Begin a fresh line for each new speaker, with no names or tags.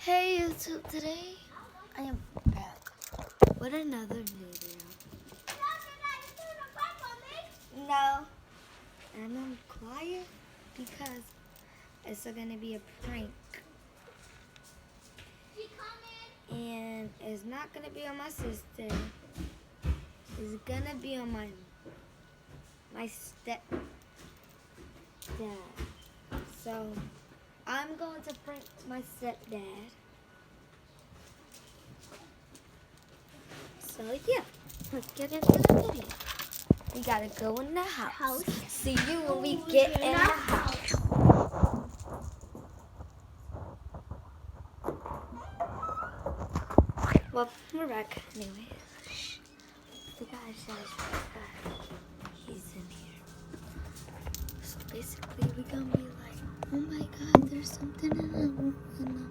Hey YouTube, today I am back with another video. No, and I'm quiet because it's gonna be a prank. And it's not gonna be on my sister. It's gonna be on my stepdad. So I'm going to prank my stepdad. So yeah, let's get into the video. We gotta go in the house. See you when we get in the house. Well, we're back anyway. The guy says he's in here. So basically we're gonna be like, oh my god, there's something in the